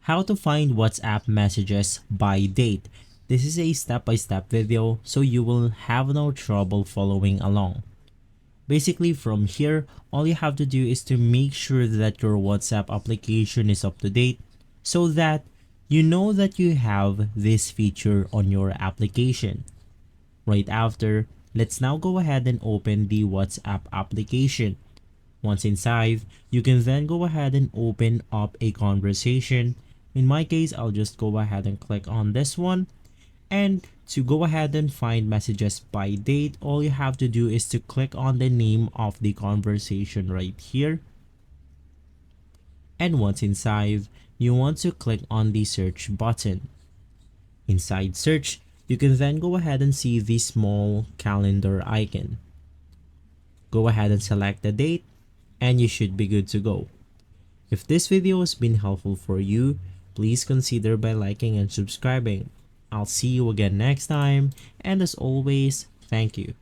How to find WhatsApp messages by date. This is a step-by-step video, so you will have no trouble following along. Basically, from here, all you have to do is to make sure that your WhatsApp application is up to date so that you know that you have this feature on your application. Right after, let's now go ahead and open the WhatsApp application. Once inside, you can then go ahead and open up a conversation. In my case, I'll just go ahead and click on this one. And to go ahead and find messages by date, all you have to do is to click on the name of the conversation right here. And once inside, you want to click on the search button. Inside search, you can then go ahead and see the small calendar icon. Go ahead and select the date and you should be good to go. If this video has been helpful for you, please consider by liking and subscribing. I'll see you again next time, and as always, thank you.